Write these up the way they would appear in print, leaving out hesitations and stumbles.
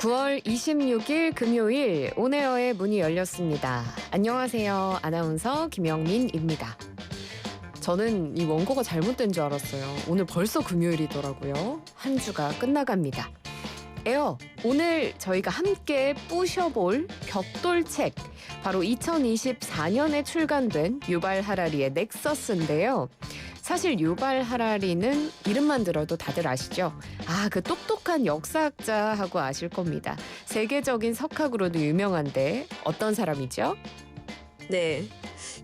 9월 26일 금요일 온에어의 문이 열렸습니다. 안녕하세요. 아나운서 김영민입니다. 저는 이 원고가 잘못된 줄 알았어요. 오늘 벌써 금요일이더라고요. 한 주가 끝나갑니다. 에어, 오늘 저희가 함께 뿌셔볼 벽돌책, 바로 2024년에 출간된 유발 하라리의 넥서스인데요. 사실 유발 하라리는 이름만 들어도 다들 아시죠? 그 똑똑한 역사학자 하고 아실 겁니다. 세계적인 석학으로도 유명한데 어떤 사람이죠? 네,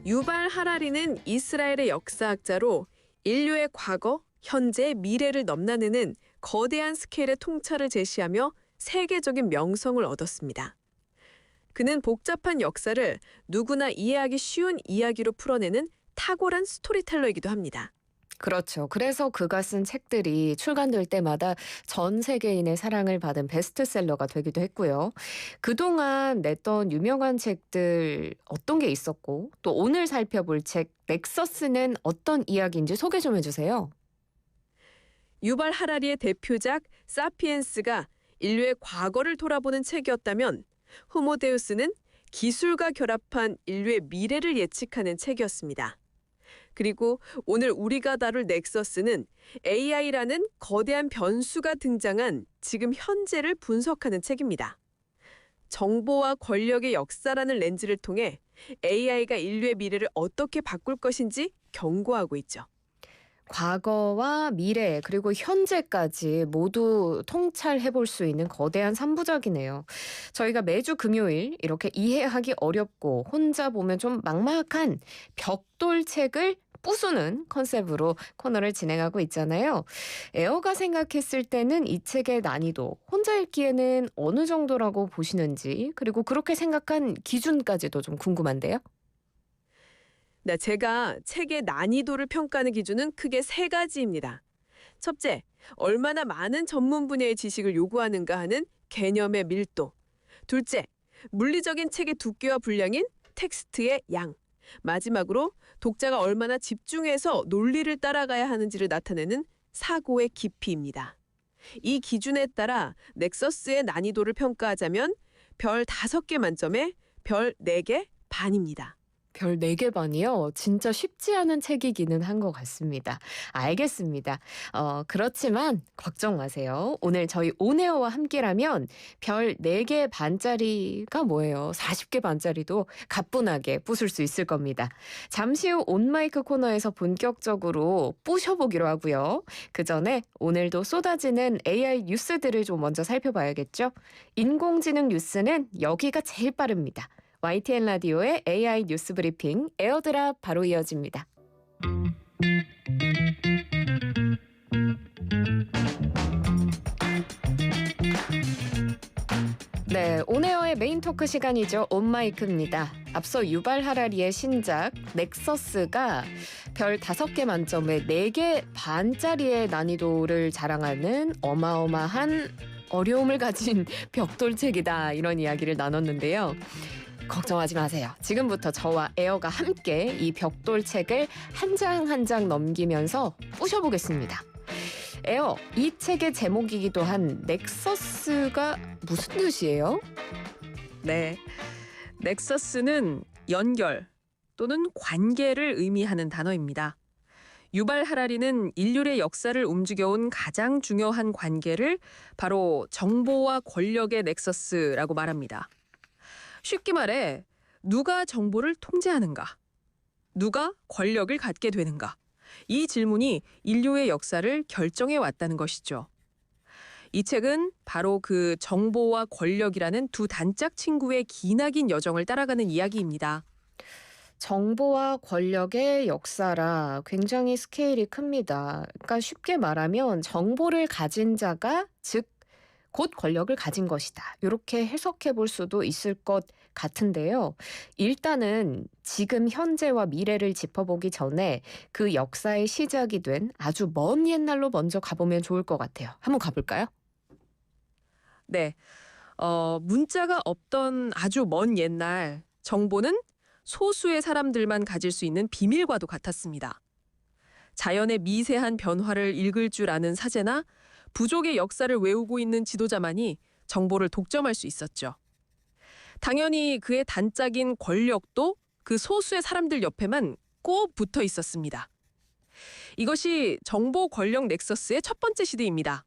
유발 하라리는 이스라엘의 역사학자로 인류의 과거, 현재, 미래를 넘나드는 거대한 스케일의 통찰을 제시하며 세계적인 명성을 얻었습니다. 그는 복잡한 역사를 누구나 이해하기 쉬운 이야기로 풀어내는 탁월한 스토리텔러이기도 합니다. 그렇죠. 그래서 그가 쓴 책들이 출간될 때마다 전 세계인의 사랑을 받은 베스트셀러가 되기도 했고요. 그동안 냈던 유명한 책들 어떤 게 있었고, 또 오늘 살펴볼 책 넥서스는 어떤 이야기인지 소개 좀 해주세요. 유발 하라리의 대표작 사피엔스가 인류의 과거를 돌아보는 책이었다면 호모데우스는 기술과 결합한 인류의 미래를 예측하는 책이었습니다. 그리고 오늘 우리가 다룰 넥서스는 AI라는 거대한 변수가 등장한 지금 현재를 분석하는 책입니다. 정보와 권력의 역사라는 렌즈를 통해 AI가 인류의 미래를 어떻게 바꿀 것인지 경고하고 있죠. 과거와 미래 그리고 현재까지 모두 통찰해 볼 수 있는 거대한 3부작이네요. 저희가 매주 금요일 이렇게 이해하기 어렵고 혼자 보면 좀 막막한 벽돌책을 부수는 컨셉으로 코너를 진행하고 있잖아요. 에어가 생각했을 때는 이 책의 난이도 혼자 읽기에는 어느 정도라고 보시는지, 그리고 그렇게 생각한 기준까지도 좀 궁금한데요. 네, 제가 책의 난이도를 평가하는 기준은 크게 3가지입니다. 첫째, 얼마나 많은 전문 분야의 지식을 요구하는가 하는 개념의 밀도. 둘째, 물리적인 책의 두께와 분량인 텍스트의 양. 마지막으로 독자가 얼마나 집중해서 논리를 따라가야 하는지를 나타내는 사고의 깊이입니다. 이 기준에 따라 넥서스의 난이도를 평가하자면 별 5개 만점에 별 4개 반입니다. 별 4개 반이요? 진짜 쉽지 않은 책이기는 한 것 같습니다. 알겠습니다. 그렇지만 걱정 마세요. 오늘 저희 온에어와 함께라면 별 4개 반짜리가 뭐예요? 40개 반짜리도 가뿐하게 부술 수 있을 겁니다. 잠시 후 온마이크 코너에서 본격적으로 부셔보기로 하고요. 그 전에 오늘도 쏟아지는 AI 뉴스들을 좀 먼저 살펴봐야겠죠? 인공지능 뉴스는 여기가 제일 빠릅니다. YTN 라디오의 AI 뉴스 브리핑 에어드랍 바로 이어집니다. 네, 온에어의 메인 토크 시간이죠. 온마이크입니다. 앞서 유발 하라리의 신작 넥서스가 별 5개 만점에 4개 반짜리의 난이도를 자랑하는 어마어마한 어려움을 가진 벽돌책이다, 이런 이야기를 나눴는데요. 걱정하지 마세요. 지금부터 저와 에어가 함께 이 벽돌책을 한 장 한 장 넘기면서 부셔보겠습니다. 에어, 이 책의 제목이기도 한 넥서스가 무슨 뜻이에요? 네, 넥서스는 연결 또는 관계를 의미하는 단어입니다. 유발 하라리는 인류의 역사를 움직여온 가장 중요한 관계를 바로 정보와 권력의 넥서스라고 말합니다. 쉽게 말해 누가 정보를 통제하는가, 누가 권력을 갖게 되는가, 이 질문이 인류의 역사를 결정해 왔다는 것이죠. 이 책은 바로 그 정보와 권력이라는 두 단짝 친구의 기나긴 여정을 따라가는 이야기입니다. 정보와 권력의 역사라 굉장히 스케일이 큽니다. 그러니까 쉽게 말하면 정보를 가진 자가 즉 곧 권력을 가진 것이다, 이렇게 해석해 볼 수도 있을 것 같은데요. 일단은 지금 현재와 미래를 짚어보기 전에 그 역사의 시작이 된 아주 먼 옛날로 먼저 가보면 좋을 것 같아요. 한번 가볼까요? 네, 문자가 없던 아주 먼 옛날, 정보는 소수의 사람들만 가질 수 있는 비밀과도 같았습니다. 자연의 미세한 변화를 읽을 줄 아는 사제나 부족의 역사를 외우고 있는 지도자만이 정보를 독점할 수 있었죠. 당연히 그의 단짝인 권력도 그 소수의 사람들 옆에만 꼭 붙어 있었습니다. 이것이 정보 권력 넥서스의 첫 번째 시대입니다.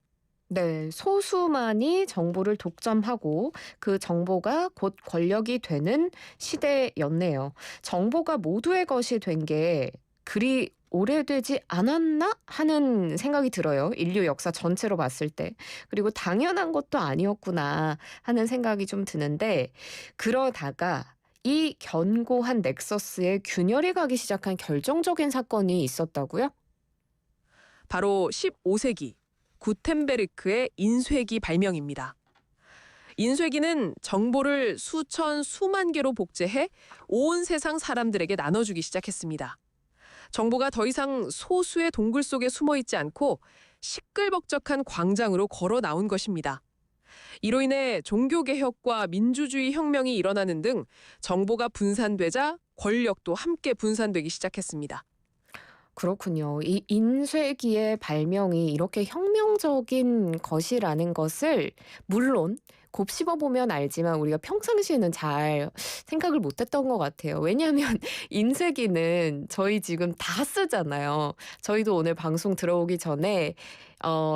네, 소수만이 정보를 독점하고 그 정보가 곧 권력이 되는 시대였네요. 정보가 모두의 것이 된 게 그리 오래되지 않았나 하는 생각이 들어요. 인류 역사 전체로 봤을 때. 그리고 당연한 것도 아니었구나 하는 생각이 좀 드는데 그러다가 이 견고한 넥서스에 균열이 가기 시작한 결정적인 사건이 있었다고요? 바로 15세기 구텐베르크의 인쇄기 발명입니다. 인쇄기는 정보를 수천, 수만 개로 복제해 온 세상 사람들에게 나눠주기 시작했습니다. 정보가 더 이상 소수의 동굴 속에 숨어 있지 않고 시끌벅적한 광장으로 걸어 나온 것입니다. 이로 인해 종교개혁과 민주주의 혁명이 일어나는 등 정보가 분산되자 권력도 함께 분산되기 시작했습니다. 그렇군요. 이 인쇄기의 발명이 이렇게 혁명적인 것이라는 것을 물론 곱씹어 보면 알지만 우리가 평상시에는 잘 생각을 못 했던 것 같아요. 왜냐하면 인쇄기는 저희 지금 다 쓰잖아요. 저희도 오늘 방송 들어오기 전에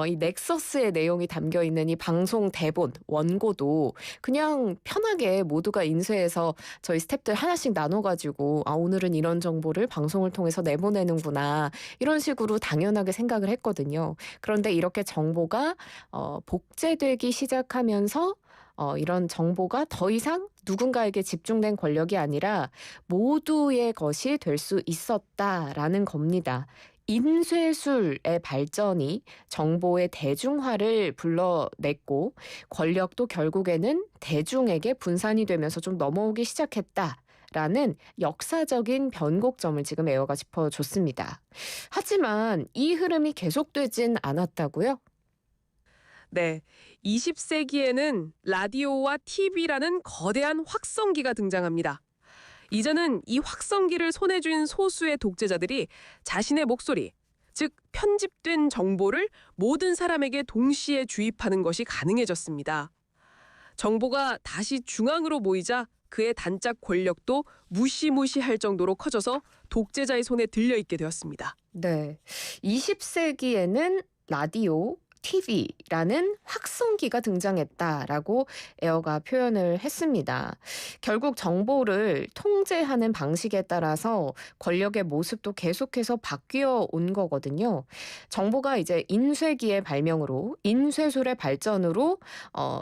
이 넥서스의 내용이 담겨 있는 이 방송 대본, 원고도 그냥 편하게 모두가 인쇄해서 저희 스태프들 하나씩 나눠가지고 오늘은 이런 정보를 방송을 통해서 내보내는구나 이런 식으로 당연하게 생각을 했거든요. 그런데 이렇게 정보가 복제되기 시작하면서 이런 정보가 더 이상 누군가에게 집중된 권력이 아니라 모두의 것이 될 수 있었다라는 겁니다. 인쇄술의 발전이 정보의 대중화를 불러냈고 권력도 결국에는 대중에게 분산이 되면서 좀 넘어오기 시작했다라는 역사적인 변곡점을 지금 에어가 짚어줬습니다. 하지만 이 흐름이 계속되진 않았다고요? 네, 20세기에는 라디오와 TV라는 거대한 확성기가 등장합니다. 이제는 이 확성기를 손에 쥔 소수의 독재자들이 자신의 목소리, 즉 편집된 정보를 모든 사람에게 동시에 주입하는 것이 가능해졌습니다. 정보가 다시 중앙으로 모이자 그의 단짝 권력도 무시무시할 정도로 커져서 독재자의 손에 들려있게 되었습니다. 네. 20세기에는 라디오, TV라는 확성기가 등장했다라고 에어가 표현을 했습니다. 결국 정보를 통제하는 방식에 따라서 권력의 모습도 계속해서 바뀌어 온 거거든요. 정보가 이제 인쇄기의 발명으로 인쇄술의 발전으로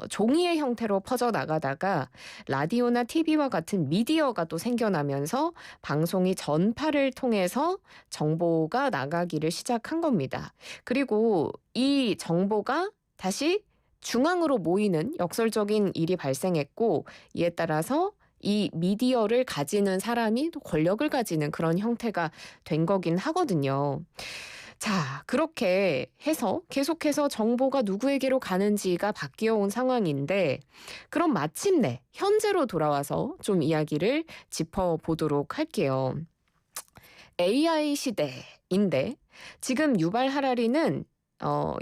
종이의 형태로 퍼져나가다가 라디오나 TV와 같은 미디어가 또 생겨나면서 방송이 전파를 통해서 정보가 나가기를 시작한 겁니다. 그리고 이 정보가 다시 중앙으로 모이는 역설적인 일이 발생했고 이에 따라서 이 미디어를 가지는 사람이 또 권력을 가지는 그런 형태가 된 거긴 하거든요. 자, 그렇게 해서 계속해서 정보가 누구에게로 가는지가 바뀌어 온 상황인데 그럼 마침내 현재로 돌아와서 좀 이야기를 짚어보도록 할게요. AI 시대인데 지금 유발 하라리는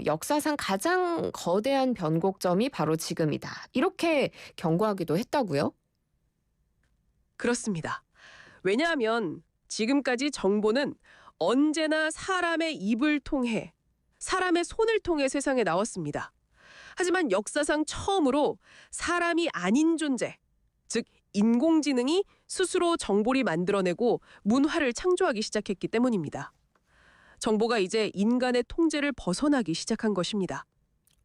역사상 가장 거대한 변곡점이 바로 지금이다. 이렇게 경고하기도 했다고요? 그렇습니다. 왜냐하면 지금까지 정보는 언제나 사람의 입을 통해, 사람의 손을 통해 세상에 나왔습니다. 하지만 역사상 처음으로 사람이 아닌 존재, 즉 인공지능이 스스로 정보를 만들어내고 문화를 창조하기 시작했기 때문입니다. 정보가 이제 인간의 통제를 벗어나기 시작한 것입니다.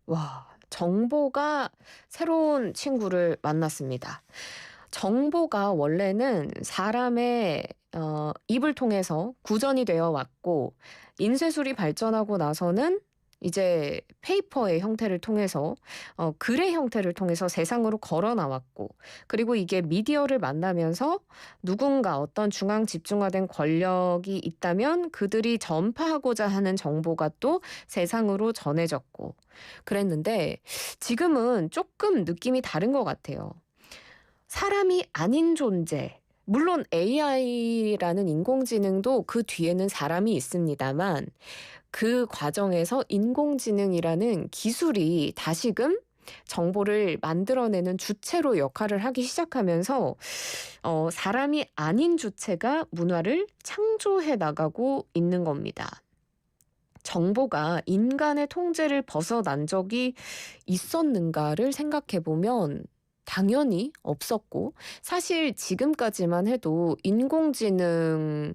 와, 정보가 새로운 친구를 만났습니다. 정보가 원래는 사람의 입을 통해서 구전이 되어 왔고 인쇄술이 발전하고 나서는 이제 페이퍼의 형태를 통해서 글의 형태를 통해서 세상으로 걸어 나왔고 그리고 이게 미디어를 만나면서 누군가 어떤 중앙 집중화된 권력이 있다면 그들이 전파하고자 하는 정보가 또 세상으로 전해졌고 그랬는데 지금은 조금 느낌이 다른 것 같아요. 사람이 아닌 존재, 물론 AI라는 인공지능도 그 뒤에는 사람이 있습니다만 그 과정에서 인공지능이라는 기술이 다시금 정보를 만들어내는 주체로 역할을 하기 시작하면서 사람이 아닌 주체가 문화를 창조해 나가고 있는 겁니다. 정보가 인간의 통제를 벗어난 적이 있었는가를 생각해 보면 당연히 없었고, 사실 지금까지만 해도 인공지능이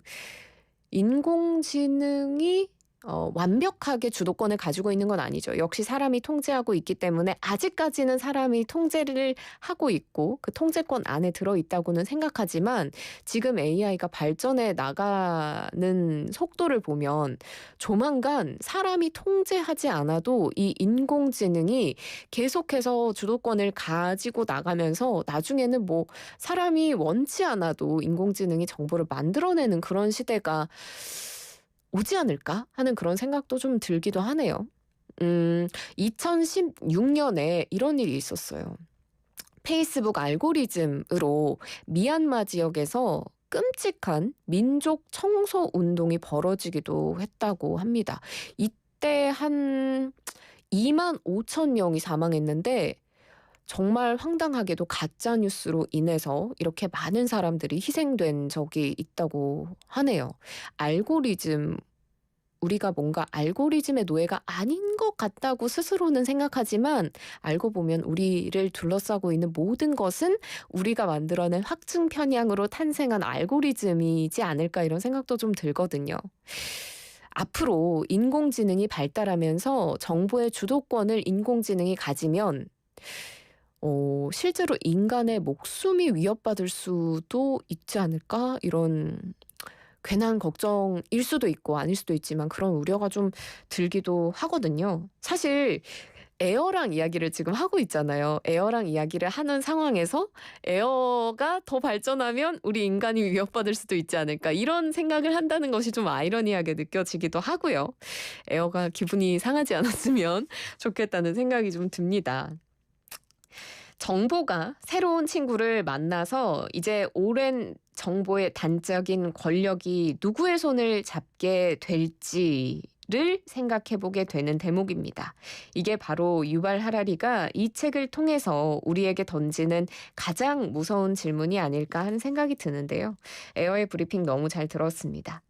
완벽하게 주도권을 가지고 있는 건 아니죠. 역시 사람이 통제하고 있기 때문에 아직까지는 사람이 통제를 하고 있고 그 통제권 안에 들어있다고는 생각하지만, 지금 AI가 발전해 나가는 속도를 보면 조만간 사람이 통제하지 않아도 이 인공지능이 계속해서 주도권을 가지고 나가면서 나중에는 뭐 사람이 원치 않아도 인공지능이 정보를 만들어내는 그런 시대가 오지 않을까 하는 그런 생각도 좀 들기도 하네요. 2016년에 이런 일이 있었어요. 페이스북 알고리즘으로 미얀마 지역에서 끔찍한 민족 청소 운동이 벌어지기도 했다고 합니다. 이때 한 2만 5천 명이 사망했는데, 정말 황당하게도 가짜 뉴스로 인해서 이렇게 많은 사람들이 희생된 적이 있다고 하네요. 우리가 뭔가 알고리즘의 노예가 아닌 것 같다고 스스로는 생각하지만, 알고 보면 우리를 둘러싸고 있는 모든 것은 우리가 만들어낸 확증 편향으로 탄생한 알고리즘이지 않을까, 이런 생각도 좀 들거든요. 앞으로 인공지능이 발달하면서 정보의 주도권을 인공지능이 가지면 실제로 인간의 목숨이 위협받을 수도 있지 않을까? 이런 괜한 걱정일 수도 있고 아닐 수도 있지만 그런 우려가 좀 들기도 하거든요. 사실 에어랑 이야기를 지금 하고 있잖아요. 에어랑 이야기를 하는 상황에서 에어가 더 발전하면 우리 인간이 위협받을 수도 있지 않을까, 이런 생각을 한다는 것이 좀 아이러니하게 느껴지기도 하고요. 에어가 기분이 상하지 않았으면 좋겠다는 생각이 좀 듭니다. 정보가 새로운 친구를 만나서 이제 오랜 정보의 단적인 권력이 누구의 손을 잡게 될지를 생각해 보게 되는 대목입니다. 이게 바로 유발 하라리가 이 책을 통해서 우리에게 던지는 가장 무서운 질문이 아닐까 하는 생각이 드는데요. 에어의 브리핑 너무 잘 들었습니다.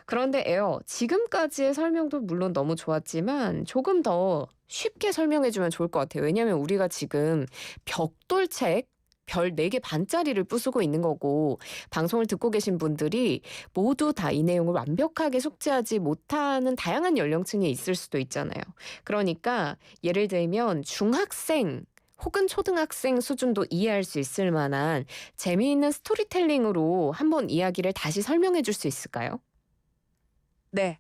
그런데 에어, 지금까지의 설명도 물론 너무 좋았지만 조금 더 쉽게 설명해주면 좋을 것 같아요. 왜냐하면 우리가 지금 벽돌책 별 4개 반짜리를 부수고 있는 거고, 방송을 듣고 계신 분들이 모두 다 이 내용을 완벽하게 숙지하지 못하는 다양한 연령층에 있을 수도 있잖아요. 그러니까 예를 들면 중학생 혹은 초등학생 수준도 이해할 수 있을 만한 재미있는 스토리텔링으로 한번 이야기를 다시 설명해 줄 수 있을까요? 네.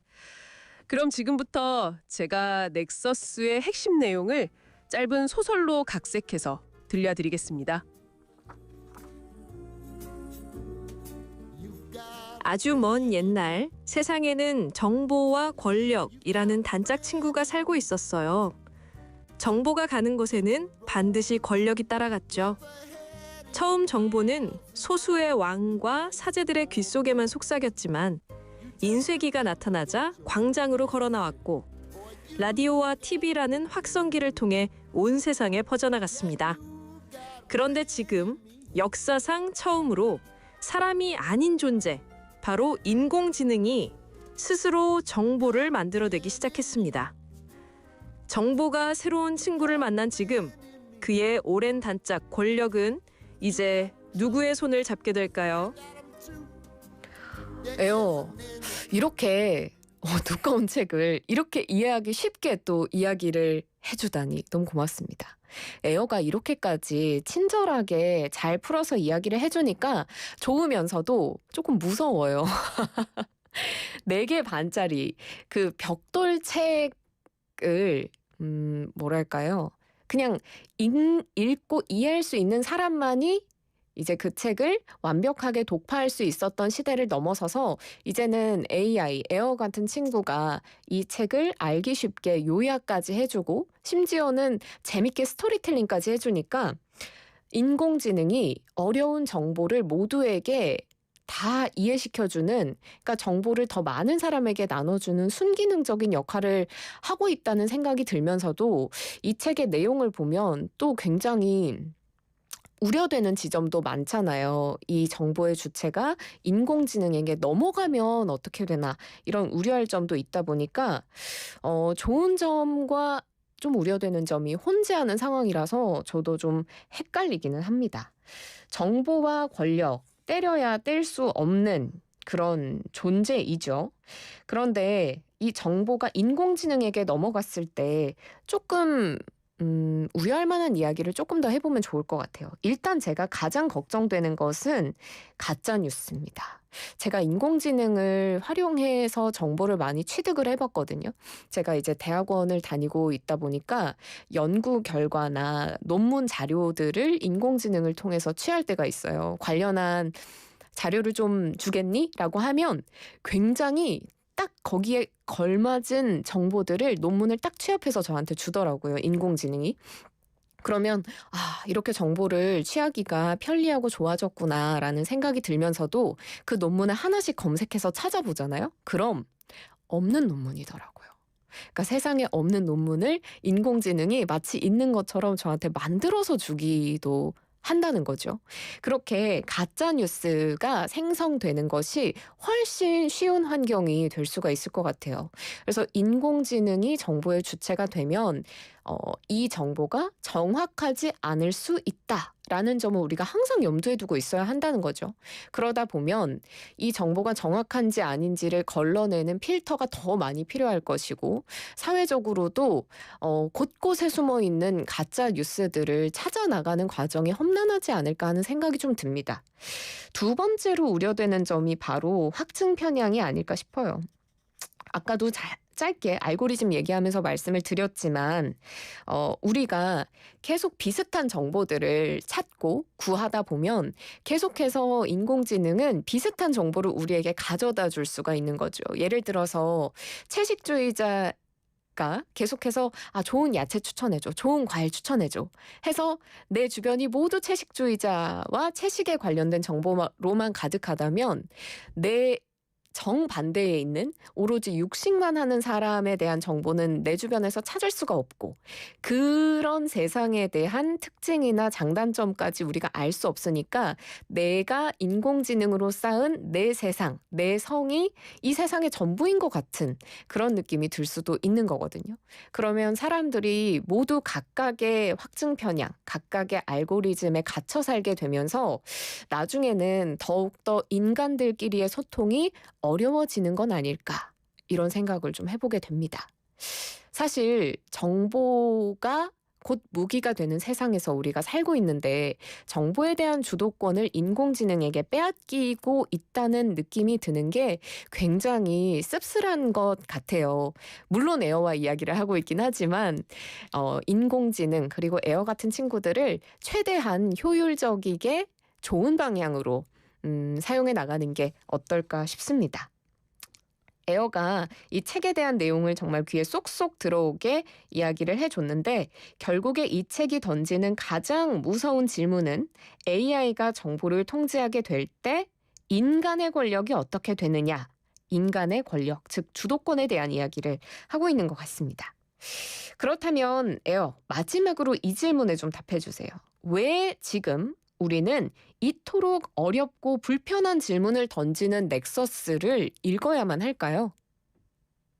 그럼 지금부터 제가 넥서스의 핵심 내용을 짧은 소설로 각색해서 들려드리겠습니다. 아주 먼 옛날, 세상에는 정보와 권력이라는 단짝 친구가 살고 있었어요. 정보가 가는 곳에는 반드시 권력이 따라갔죠. 처음 정보는 소수의 왕과 사제들의 귀 속에만 속삭였지만, 인쇄기가 나타나자 광장으로 걸어 나왔고, 라디오와 TV라는 확성기를 통해 온 세상에 퍼져나갔습니다. 그런데 지금 역사상 처음으로 사람이 아닌 존재, 바로 인공지능이 스스로 정보를 만들어내기 시작했습니다. 정보가 새로운 친구를 만난 지금, 그의 오랜 단짝 권력은 이제 누구의 손을 잡게 될까요? 에어, 이렇게 두꺼운 책을 이렇게 이해하기 쉽게 또 이야기를 해주다니 너무 고맙습니다. 에어가 이렇게까지 친절하게 잘 풀어서 이야기를 해주니까 좋으면서도 조금 무서워요. 4개 반짜리 그 벽돌 책을 뭐랄까요? 그냥 읽고 이해할 수 있는 사람만이 이제 그 책을 완벽하게 독파할 수 있었던 시대를 넘어서서 이제는 AI, 에어 같은 친구가 이 책을 알기 쉽게 요약까지 해주고 심지어는 재밌게 스토리텔링까지 해주니까 인공지능이 어려운 정보를 모두에게 다 이해시켜주는, 그러니까 정보를 더 많은 사람에게 나눠주는 순기능적인 역할을 하고 있다는 생각이 들면서도 이 책의 내용을 보면 또 굉장히 우려되는 지점도 많잖아요. 이 정보의 주체가 인공지능에게 넘어가면 어떻게 되나 이런 우려할 점도 있다 보니까 좋은 점과 좀 우려되는 점이 혼재하는 상황이라서 저도 좀 헷갈리기는 합니다. 정보와 권력, 때려야 뗄 수 없는 그런 존재이죠. 그런데 이 정보가 인공지능에게 넘어갔을 때 조금 우려할 만한 이야기를 조금 더 해보면 좋을 것 같아요. 일단 제가 가장 걱정되는 것은 가짜 뉴스입니다. 제가 인공지능을 활용해서 정보를 많이 취득을 해봤거든요. 제가 이제 대학원을 다니고 있다 보니까 연구 결과나 논문 자료들을 인공지능을 통해서 취할 때가 있어요. 관련한 자료를 좀 주겠니? 라고 하면 굉장히 딱 거기에 걸맞은 정보들을 논문을 딱 취합해서 저한테 주더라고요. 인공지능이. 그러면 이렇게 정보를 취하기가 편리하고 좋아졌구나라는 생각이 들면서도 그 논문을 하나씩 검색해서 찾아보잖아요. 그럼 없는 논문이더라고요. 그러니까 세상에 없는 논문을 인공지능이 마치 있는 것처럼 저한테 만들어서 주기도 한다는 거죠. 그렇게 가짜 뉴스가 생성되는 것이 훨씬 쉬운 환경이 될 수가 있을 것 같아요. 그래서 인공지능이 정보의 주체가 되면 이 정보가 정확하지 않을 수 있다라는 점을 우리가 항상 염두에 두고 있어야 한다는 거죠. 그러다 보면 이 정보가 정확한지 아닌지를 걸러내는 필터가 더 많이 필요할 것이고, 사회적으로도 곳곳에 숨어 있는 가짜 뉴스들을 찾아 나가는 과정이 험난하지 않을까 하는 생각이 좀 듭니다. 두 번째로 우려되는 점이 바로 확증 편향이 아닐까 싶어요. 아까도 짧게 알고리즘 얘기하면서 말씀을 드렸지만 우리가 계속 비슷한 정보들을 찾고 구하다 보면 계속해서 인공지능은 비슷한 정보를 우리에게 가져다 줄 수가 있는 거죠. 예를 들어서 채식주의자 가 계속해서 좋은 야채 추천해줘, 좋은 과일 추천해줘 해서 내 주변이 모두 채식주의자와 채식에 관련된 정보로만 가득하다면 내 정반대에 있는 오로지 육식만 하는 사람에 대한 정보는 내 주변에서 찾을 수가 없고, 그런 세상에 대한 특징이나 장단점까지 우리가 알 수 없으니까 내가 인공지능으로 쌓은 내 세상, 내 성이 이 세상의 전부인 것 같은 그런 느낌이 들 수도 있는 거거든요. 그러면 사람들이 모두 각각의 확증 편향, 각각의 알고리즘에 갇혀 살게 되면서 나중에는 더욱더 인간들끼리의 소통이 어려워지는 건 아닐까, 이런 생각을 좀 해보게 됩니다. 사실 정보가 곧 무기가 되는 세상에서 우리가 살고 있는데 정보에 대한 주도권을 인공지능에게 빼앗기고 있다는 느낌이 드는 게 굉장히 씁쓸한 것 같아요. 물론 에어와 이야기를 하고 있긴 하지만 인공지능 그리고 에어 같은 친구들을 최대한 효율적이게 좋은 방향으로 사용해 나가는 게 어떨까 싶습니다. 에어가 이 책에 대한 내용을 정말 귀에 쏙쏙 들어오게 이야기를 해줬는데, 결국에 이 책이 던지는 가장 무서운 질문은 AI가 정보를 통제하게 될 때 인간의 권력이 어떻게 되느냐, 인간의 권력, 즉 주도권에 대한 이야기를 하고 있는 것 같습니다. 그렇다면 에어, 마지막으로 이 질문에 좀 답해주세요. 왜 지금 우리는 이토록 어렵고 불편한 질문을 던지는 넥서스를 읽어야만 할까요?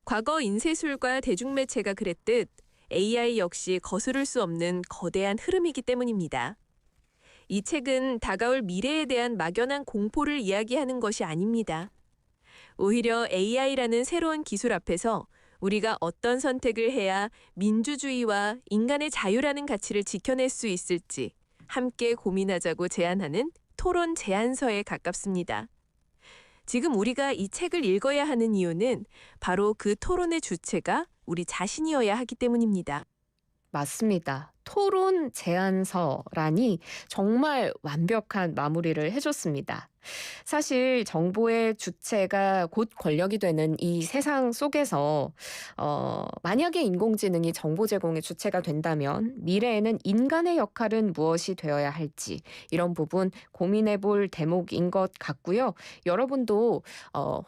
과거 인쇄술과 대중매체가 그랬듯 AI 역시 거스를 수 없는 거대한 흐름이기 때문입니다. 이 책은 다가올 미래에 대한 막연한 공포를 이야기하는 것이 아닙니다. 오히려 AI라는 새로운 기술 앞에서 우리가 어떤 선택을 해야 민주주의와 인간의 자유라는 가치를 지켜낼 수 있을지 함께 고민하자고 제안하는 토론 제안서에 가깝습니다. 지금 우리가 이 책을 읽어야 하는 이유는 바로 그 토론의 주체가 우리 자신이어야 하기 때문입니다. 맞습니다. 토론 제안서라니 정말 완벽한 마무리를 해줬습니다. 사실 정보의 주체가 곧 권력이 되는 이 세상 속에서 만약에 인공지능이 정보 제공의 주체가 된다면 미래에는 인간의 역할은 무엇이 되어야 할지 이런 부분 고민해 볼 대목인 것 같고요. 여러분도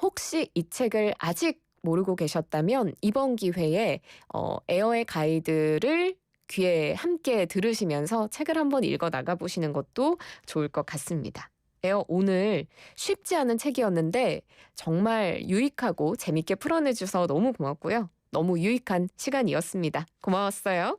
혹시 이 책을 아직 모르고 계셨다면 이번 기회에 에어의 가이드를 귀에 함께 들으시면서 책을 한번 읽어 나가 보시는 것도 좋을 것 같습니다. 오늘 쉽지 않은 책이었는데 정말 유익하고 재밌게 풀어내줘서 너무 고맙고요. 너무 유익한 시간이었습니다. 고마웠어요.